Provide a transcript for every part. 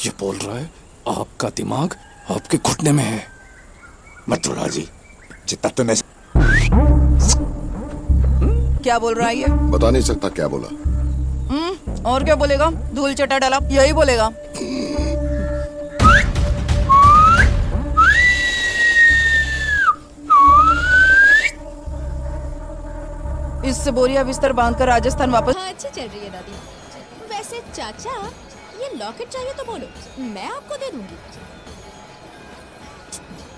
ये बोल रहा है आपका दिमाग आपके घुटने में है। मत छोड़ा जी, जितना तुमने क्या बोल रहा है ये? बता नहीं सकता क्या बोला। और क्या बोलेगा? धूल चटा डाला, यही बोलेगा। इससे बोरिया बिस्तर बांधकर राजस्थान वापस। हाँ, अच्छी चल रही है दादी। वैसे चाचा, ये लॉकेट चाहिए तो बोलो, मैं आपको दे दूंगी।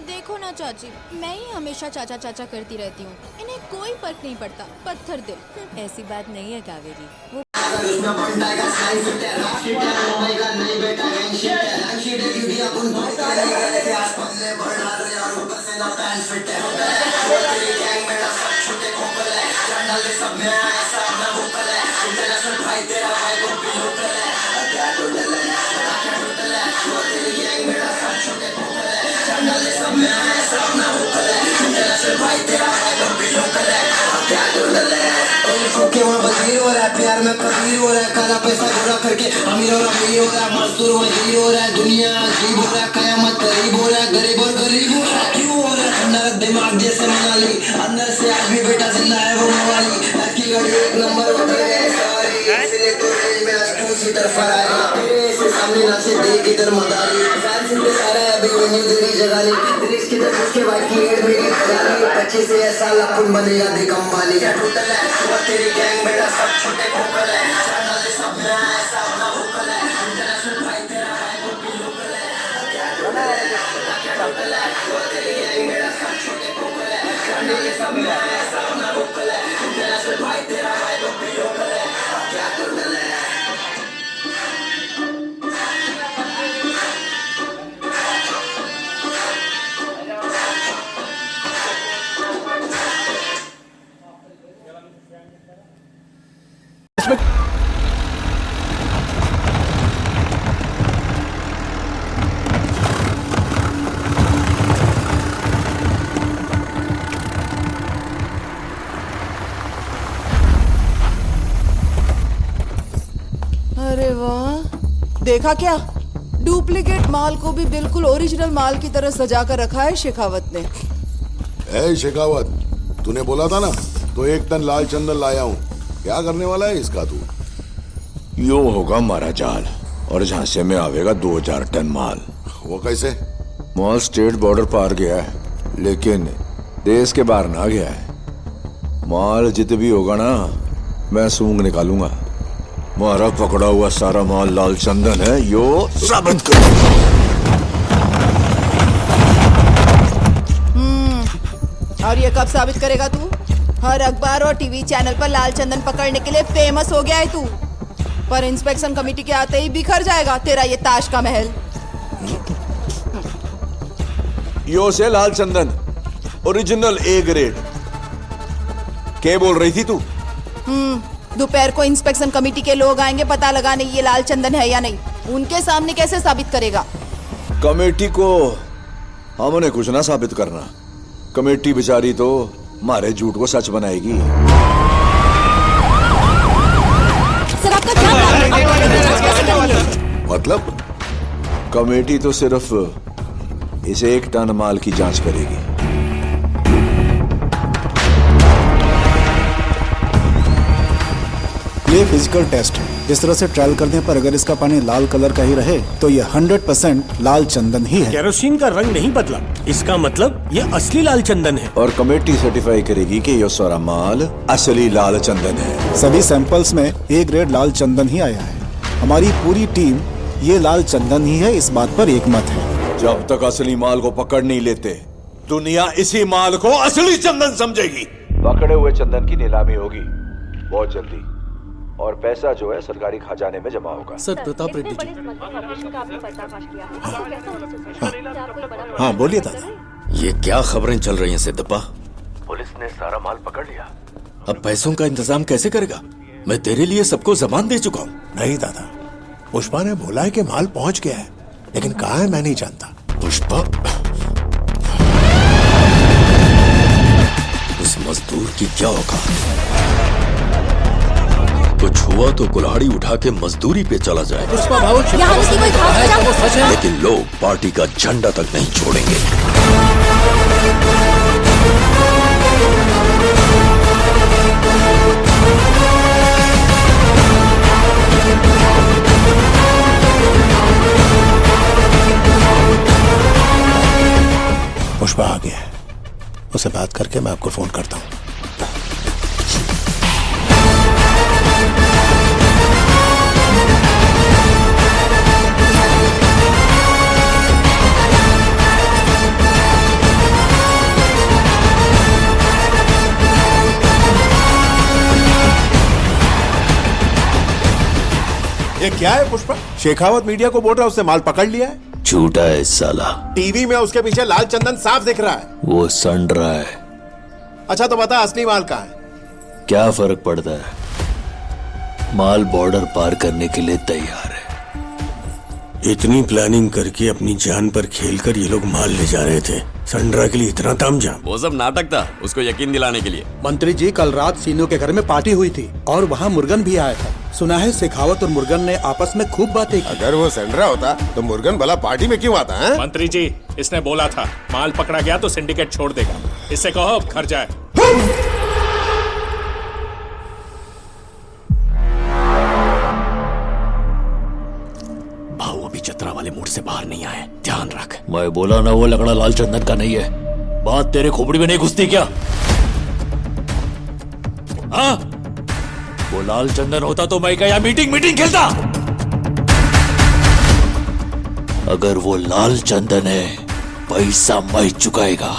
देखो ना चाची, मैं ही हमेशा चाचा चाचा करती रहती हूँ, इन्हें कोई फर्क नहीं पड़ता। पत्थर दिल। ऐसी बात नहीं है कावेरी, वो वजीर हो रहा है, प्यार में फकीर हो रहा है, काला पैसा गोरा करके अमीर और अमीर हो रहा है, मजदूर वजीर हो रहा है, दुनिया अजीब हो रहा है, कयामत करीब हो रहा है, गरीब और गरीब हो रहा है। क्यों हो रहा है ठंडा दिमाग जैसे मनाली, अंदर से आज भी बेटा जिंदा है वो मवाली। की गाड़ी एक नंबर उतर गए सवारी, इसलिए तो रेंज में आज 2 सीटर फरारी। तेरे से सामने ना से देख इधर मदारी, फैन सिंह सारा है अभी वो न्यू दिल्ली जगानी। दिल्ली की तरफ उसके भाई की एड मेरी खजानी, 25 से ऐसा लफुन बनेगा देख अंबानी। क्या टोटल है वो तेरी गैंग बेटा सब छोटे खोपल है, चैनल से सब में ऐसा अपना वोकल है, इंटरनेशनल भाई तेरा भाई वो भी लोकल है। क्या टोटल है वो तेरी गैंग बेटा सब छोटे खोपल है, चैनल से सब में ऐसा अपना वोकल है, इंटरनेशनल भाई तेरा भाई वो भी लोकल है। क्या टोटल है अरे वाह, देखा क्या? डुप्लीकेट माल को भी बिल्कुल ओरिजिनल माल की तरह सजा कर रखा है शेखावत ने। ए शेखावत, तूने बोला था ना, तो 1 टन लाल चंदन लाया हूँ। क्या करने वाला है इसका तू? यो होगा हमारा जाल और झांसे में आवेगा 2000 टन माल। वो कैसे? माल स्टेट बॉर्डर पार गया है, लेकिन देश के बाहर ना गया है। माल जित भी होगा ना, मैं सूंघ निकालूंगा। मारा पकड़ा हुआ सारा माल लाल चंदन है, यो साबित कर। और ये कब साबित करेगा तू? हर अखबार और टीवी चैनल पर लाल चंदन पकड़ने के लिए फेमस हो गया है तू, पर इंस्पेक्शन कमेटी के आते ही बिखर जाएगा तेरा ये ताश का महल। यो से लाल चंदन ओरिजिनल ए ग्रेड। क्या बोल रही थी तू? दोपहर को इंस्पेक्शन कमेटी के लोग आएंगे पता लगाने ये लाल चंदन है या नहीं। उनके सामने कैसे साबित करेगा? कमेटी को हमने कुछ ना साबित करना। कमेटी बेचारी तो हमारे झूठ को सच बनाएगी। सर आपका क्या मतलब? कमेटी तो सिर्फ इसे 1 टन माल की जांच करेगी। ये फिजिकल टेस्ट है। इस तरह से ट्रायल करने पर अगर इसका पानी लाल कलर का ही रहे तो ये 100% लाल चंदन ही है। केरोसिन का रंग नहीं बदला, इसका मतलब ये असली लाल चंदन है। और कमेटी सर्टिफाई करेगी कि ये सारा माल असली लाल चंदन है। सभी सैंपल्स में ए ग्रेड लाल चंदन ही आया है। हमारी पूरी टीम ये लाल चंदन ही है, इस बात पर एकमत है। जब तक असली माल को पकड़ नहीं लेते, दुनिया इसी माल को असली चंदन समझेगी। पकड़े हुए चंदन की नीलामी होगी बहुत जल्दी, और पैसा जो है सरकारी खजाने में जमा होगा। सर प्रताप रेड्डी जी। हाँ बोलिए दादा। ये क्या खबरें चल रही हैं सिद्धप्पा? पुलिस ने सारा माल पकड़ लिया। अब पैसों का इंतजाम कैसे करेगा? मैं तेरे लिए सबको जबान दे चुका हूँ। नहीं दादा, पुष्पा ने बोला है कि माल पहुंच गया है, लेकिन कहाँ है मैं नहीं जानता। पुष्पा? उस मजदूर की क्या औकात? कुछ हुआ तो कुल्हाड़ी उठा के मजदूरी पे चला जाए, यहाँ की कोई खास वजह? लेकिन लोग पार्टी का झंडा तक नहीं छोड़ेंगे। पुष्पा आ गया है, उसे बात करके मैं आपको फोन करता हूँ। ये क्या है पुष्पा? शेखावत मीडिया को बोल रहा है उसने माल पकड़ लिया है। झूठा है साला, टीवी में उसके पीछे लाल चंदन साफ दिख रहा है। वो सन रहा है। अच्छा तो बता असली माल कहाँ है? क्या फर्क पड़ता है, माल बॉर्डर पार करने के लिए तैयार है। इतनी प्लानिंग करके अपनी जान पर खेलकर ये लोग माल ले जा रहे थे, संड्रा के लिए इतना तामझाम। वो सब नाटक था, उसको यकीन दिलाने के लिए। मंत्री जी, कल रात सीनों के घर में पार्टी हुई थी और वहाँ मुर्गन भी आया था। सुना है शेखावत और मुर्गन ने आपस में खूब बातें की। अगर वो सेंड्रा होता तो मुर्गन भला पार्टी में क्यों आता है? मंत्री जी, इसने बोला था माल पकड़ा गया तो सिंडिकेट छोड़ देगा। इससे कहो अब घर जाए। भाऊ अभी चतरा वाले मूड से बाहर नहीं आए, ध्यान रख। मैं बोला ना वो लकड़ा लाल चंदन का नहीं है। बात तेरे खोपड़ी में नहीं घुसती क्या? हाँ, वो लाल चंदन होता तो मैं क्या मीटिंग खेलता? अगर वो लाल चंदन है, पैसा मैं चुकाएगा।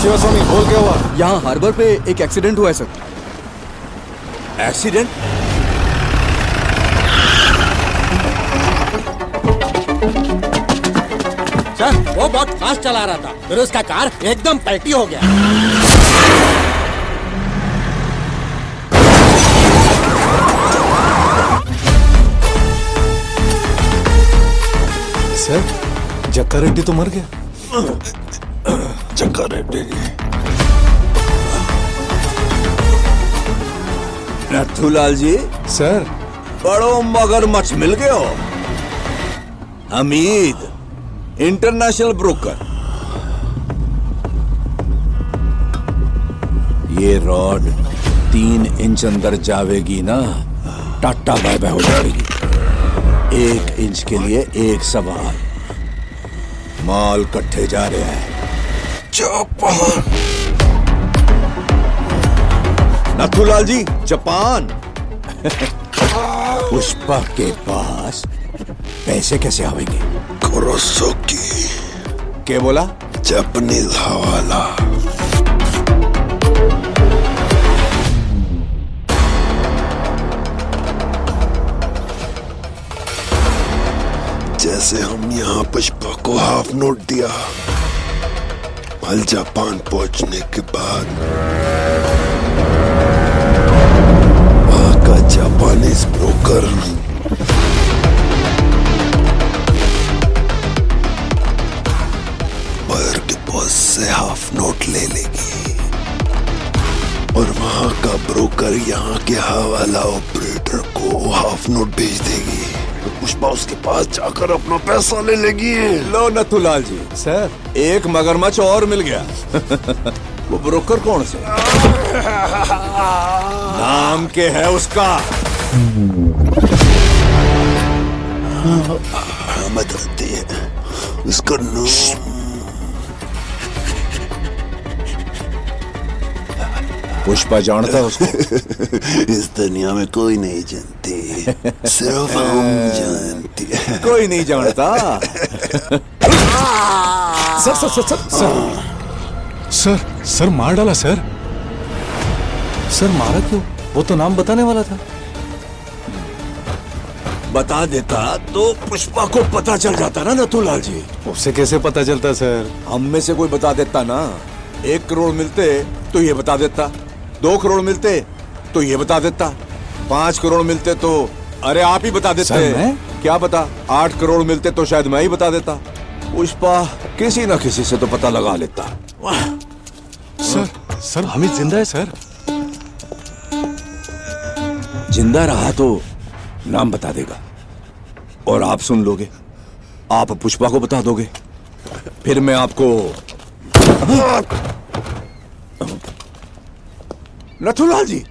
शिवस्वामी, बोल क्या हुआ? यहाँ हार्बर पे एक एक्सीडेंट हुआ है सर। एक्सीडेंट? सर वो बहुत फास्ट चला रहा था, फिर उसका कार एकदम पलटी हो गया। सर, जक्का रेड्डी तो मर गया। जक्का रेड्डी नथुलाल जी, सर, बड़ो मगरमच्छ मिल गए हो। Hamid international broker. ये रॉड 3 इंच अंदर जावेगी ना, टाटा बाय बाय हो जाएगी। 1 इंच के लिए एक सवाल। माल कट्ठे जा रहा है। जापान। नथुलाल जी, जापान। पुष्पा के पास पैसे कैसे आवेंगे? कुरोसाकी। क्या बोला? जापानीज हवाला। जैसे हम यहाँ पुष्पा को हाफ नोट दिया, कल जापान पहुंचने के बाद वहां का जापानीज ब्रोकर बायर के बॉस से हाफ नोट ले लेगी और वहां का ब्रोकर यहाँ के हवाला ऑपरेटर को हाफ नोट भेज देगी। तो पुष्पा उसके पास जाकर अपना पैसा ले लेगी। लो नथुलाल जी, सर, एक मगरमच्छ और मिल गया। वो ब्रोकर कौन से? नाम के है उसका? मत आती है उसका नाम। पुष्पा जानता है उसको? इस दुनिया में कोई नहीं जानती, सिर्फ हम जानती है। कोई नहीं जानता। सर, मार डाला सर। सर, मारा क्यों? वो तो नाम बताने वाला था। बता देता तो पुष्पा को पता चल जाता ना नथुलाल जी। उसे कैसे पता चलता सर? हम में से कोई बता देता ना। 1 करोड़ मिलते तो ये बता देता, 2 करोड़ मिलते तो ये बता देता, 5 करोड़ मिलते तो अरे आप ही बता देते। सर, मैं? क्या पता 8 करोड़ मिलते तो शायद मैं ही बता देता। पुष्पा किसी न किसी से तो पता लगा लेता। सर, हमीद जिंदा है सर। जिंदा रहा तो नाम बता देगा और आप सुन लोगे। आप पुष्पा को बता दोगे, फिर मैं आपको। नथुलाल जी,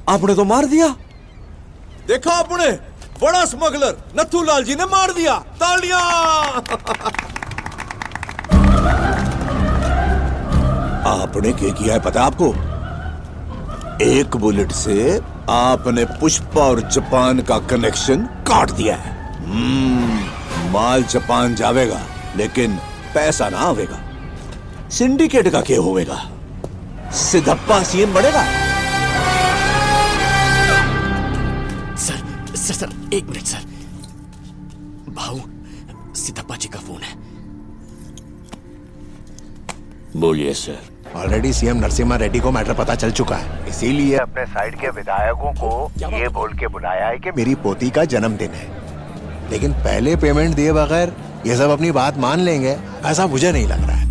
आपने तो मार दिया। देखा आपने, बड़ा स्मगलर नथुलाल जी ने मार दिया। तालियां। आपने क्या किया है पता आपको? 1 बुलेट से आपने पुष्पा और जापान का कनेक्शन काट दिया है। माल जापान जावेगा लेकिन पैसा ना आवेगा। सिंडिकेट का क्या होवेगा? सिद्धप्पा सीएम बढ़ेगा। Sir, 1 minute sir. भाऊ, सिद्धप्पा जी का फोन है। बोलिए sir. Already CM Narasimha Reddy को मैटर पता चल चुका है, इसीलिए अपने साइड के विधायकों को ये बोल के बुलाया है कि मेरी पोती का जन्मदिन है, लेकिन पहले पेमेंट दिए बगैर ये सब अपनी बात मान लेंगे ऐसा मुझे नहीं लग रहा है।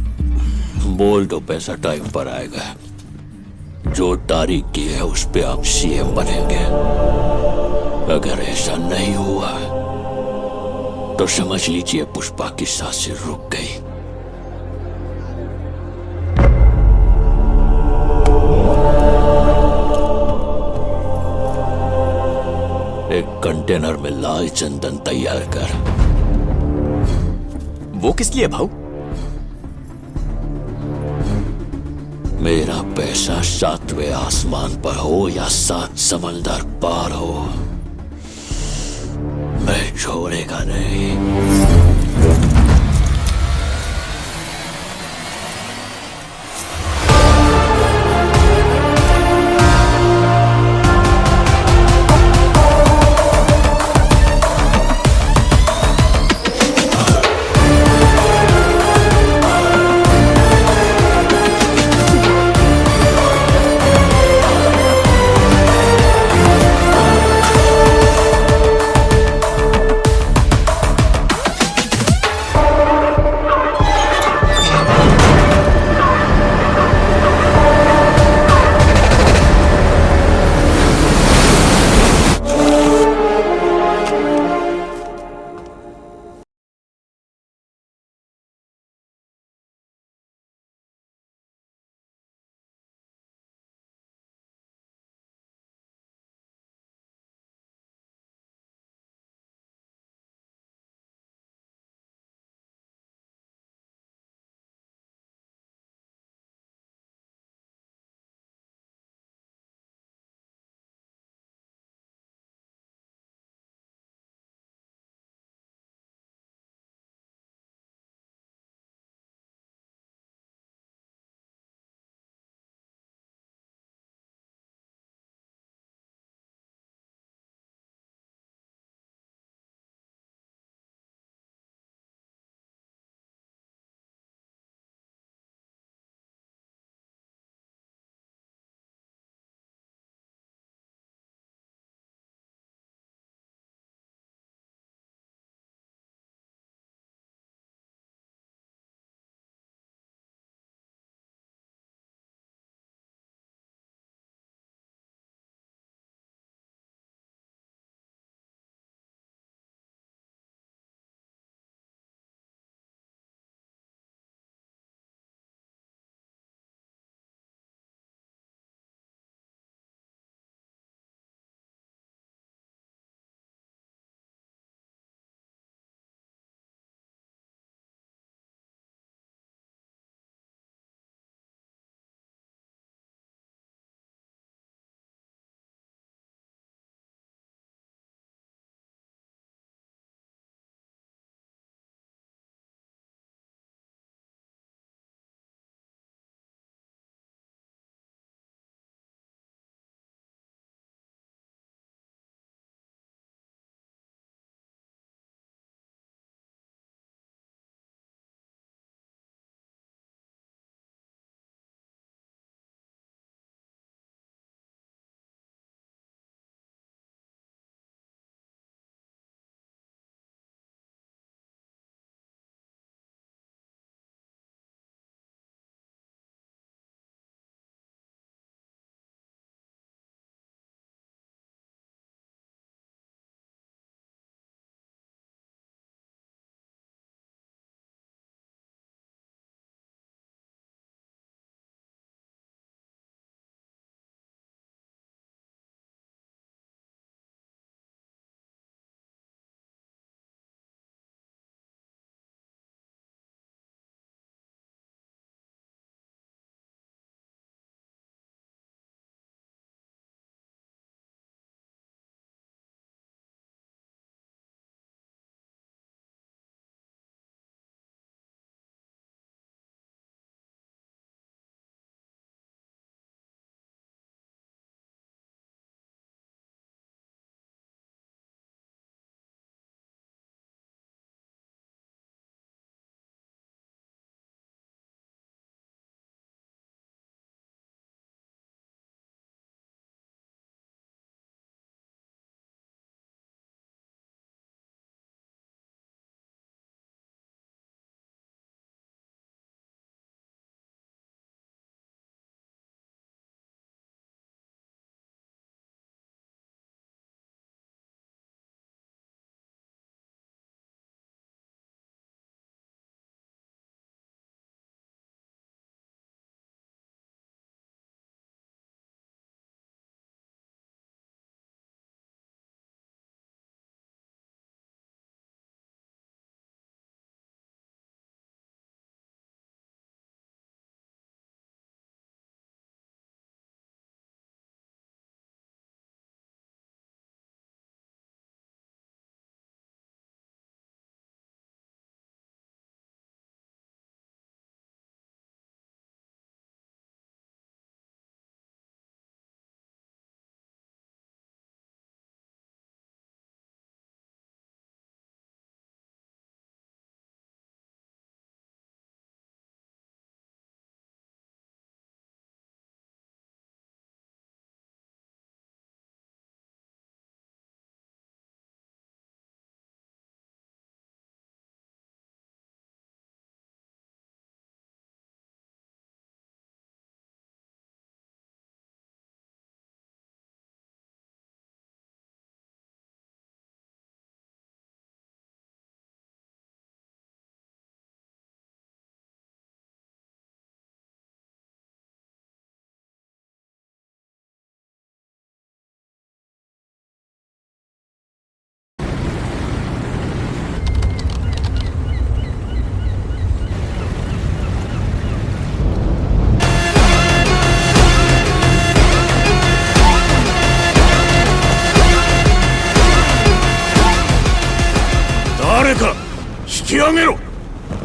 बोल दो पैसा टाइम पर आएगा। जो तारीख की है उस पे आप सीएम बनेंगे। अगर ऐसा नहीं हुआ तो समझ लीजिए पुष्पा की सांसें रुक गई। एक कंटेनर में लाल चंदन तैयार कर। वो किस लिए भाऊ? मेरा पैसा 7वें आसमान पर हो या 7 समंदर पार हो, मैं छोड़ेगा नहीं।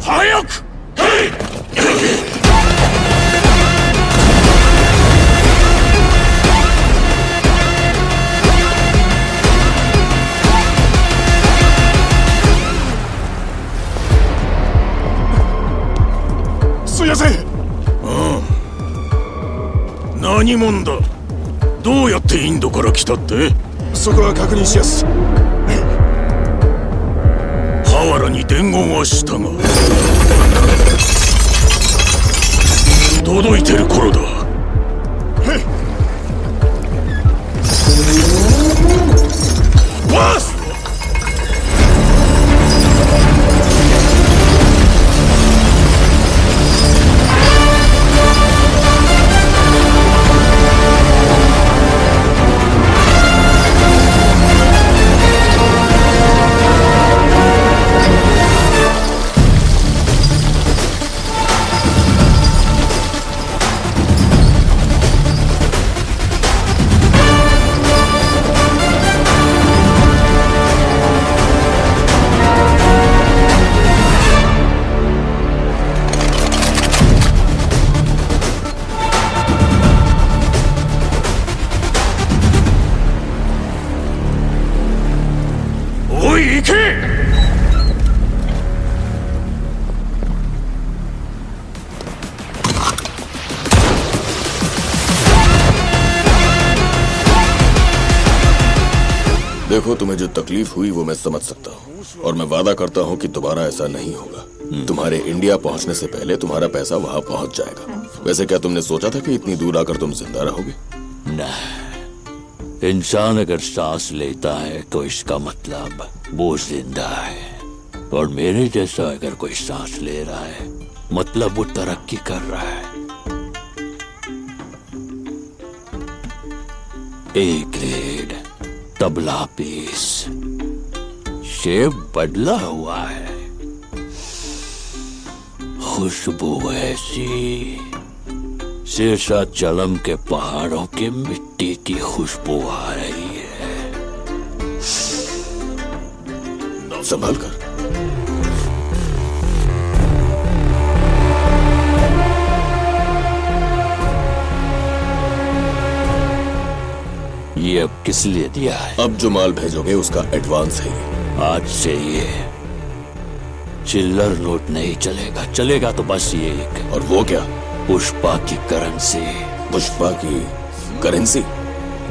早く。すいません。何者だ。どうやってインドから来たって。そこは確認しやす。ハワラに伝言はしたが届いてる頃だ。バスおい行け。देखो, तुम्हें जो तकलीफ हुई वो मैं समझ सकता हूँ और मैं वादा करता हूँ कि दोबारा ऐसा नहीं होगा। तुम्हारे इंडिया पहुँचने से पहले तुम्हारा पैसा वहाँ पहुँच जाएगा। वैसे क्या तुमने सोचा था कि इतनी दूर आकर तुम जिंदा रहोगे? नहीं, इंसान अगर सांस लेता है तो इसका मतलब वो जिंदा है, और मेरे जैसा अगर कोई सांस ले रहा है मतलब वो तरक्की कर रहा है। A grade tabla piece, shape बदला हुआ है, खुशबू ऐसी सिरसा चलम के पहाड़ों की मिट्टी की खुशबू आ रही है। संभाल कर। ये अब किस लिए दिया है? अब जो माल भेजोगे उसका एडवांस है ये। आज से ये चिल्लर नोट नहीं चलेगा, चलेगा तो बस ये एक। और वो क्या? पुष्पा की करेंसी। पुष्पा की करेंसी?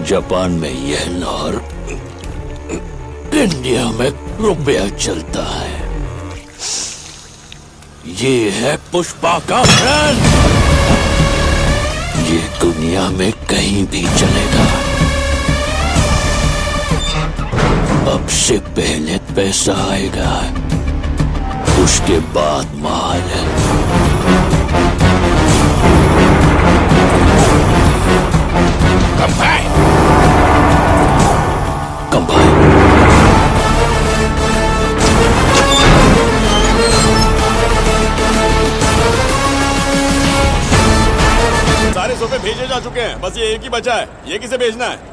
जापान में येन और इंडिया में रुपया चलता है। ये है पुष्पा का ब्रांड, ये दुनिया में कहीं भी चलेगा। अब से पहले पैसा आएगा, उसके बाद माल। Combine, combine. सारे सोफे भेजे जा चुके हैं, बस ये एक ही बचा है। ये किसे भेजना है?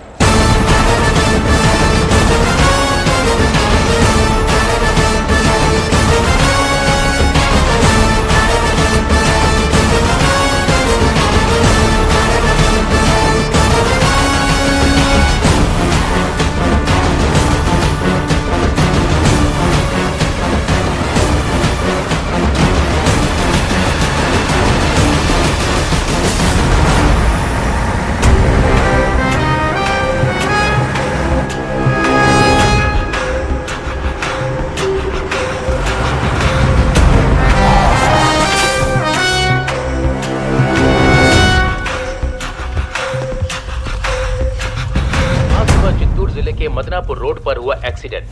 मदनापुर रोड पर हुआ एक्सीडेंट।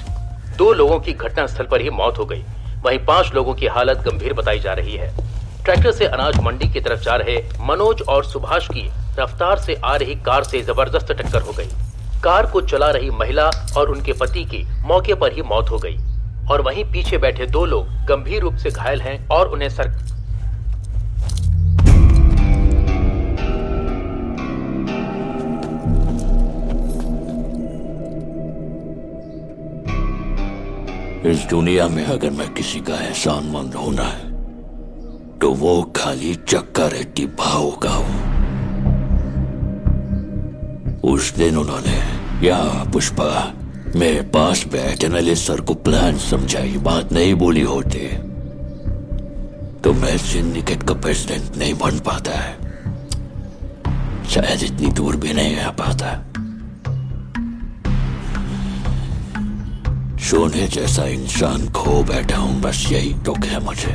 2 लोगों की घटनास्थल पर ही मौत हो गई, वहीं 5 लोगों की हालत गंभीर बताई जा रही है। ट्रैक्टर से अनाज मंडी की तरफ जा रहे मनोज और सुभाष की रफ्तार से आ रही कार से जबरदस्त टक्कर हो गई। कार को चला रही महिला और उनके पति की मौके पर ही मौत हो गई, और वहीं पीछे बैठे 2 लोग गंभीर रूप से घायल हैं और उन्हें इस दुनिया में अगर मैं किसी का एहसानमंद होना है तो वो खाली चक्का रेड्डी भाव का हूं। उस दिन उन्होंने या पुष्पा मेरे पास बैठ एनालिस्ट सर को प्लान समझाई, बात नहीं बोली होती तो मैं सिंडिकेट का प्रेसिडेंट नहीं बन पाता है, शायद इतनी दूर भी नहीं आ पाता। सोने जैसा इंसान खो बैठा हूं, बस यही दुख है मुझे।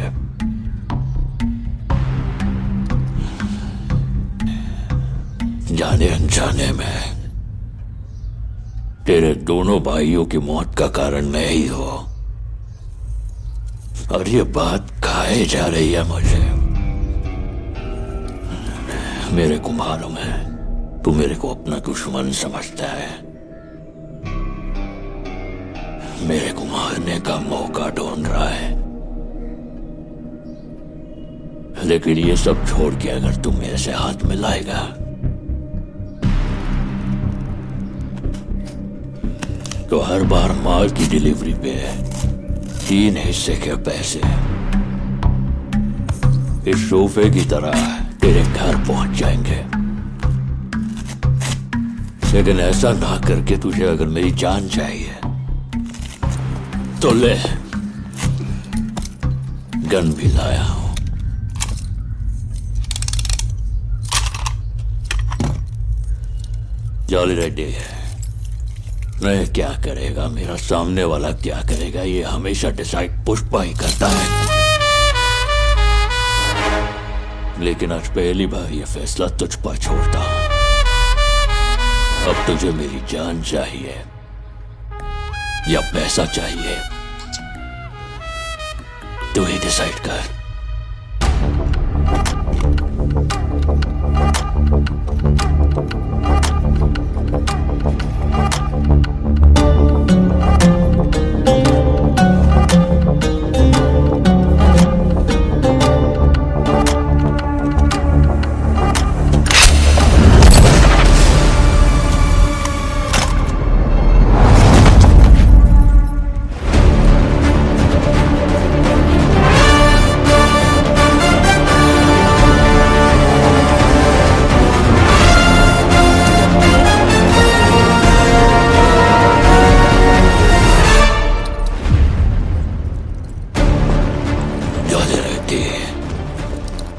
जाने अनजाने में तेरे दोनों भाइयों की मौत का कारण मैं ही हूं, और ये बात खाए जा रही है मुझे। मेरे को मालूम है तू मेरे को अपना दुश्मन समझता है, मेरे को मारने का मौका ढूंढ रहा है, लेकिन ये सब छोड़ के अगर तू मेरे से हाथ मिलाएगा तो हर बार माल की डिलीवरी पे 3 हिस्से के पैसे इस सोफे की तरह तेरे घर पहुंच जाएंगे। लेकिन ऐसा ना करके तुझे अगर मेरी जान चाहिए तो ले, गन भी लाया हूं। जॉली रेड्डी मैं क्या करेगा, मेरा सामने वाला क्या करेगा, ये हमेशा डिसाइड पुष्पा ही करता है। लेकिन आज पहली बार ये फैसला तुझ पर छोड़ता हूं। अब तुझे मेरी जान चाहिए या पैसा चाहिए, तू ही डिसाइड कर।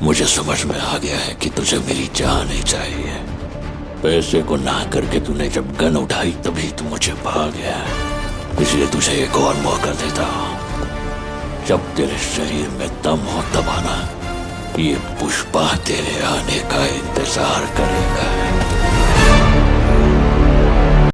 मुझे समझ में आ गया है कि तुझे मेरी जान ही चाहिए। पैसे को ना करके तूने जब गन उठाई तभी तू मुझे भाग गया, इसलिए तुझे एक और मौका देता हूं। जब तेरे शरीर में दम हो तब आना, ये पुष्पा तेरे आने का इंतजार करेगा।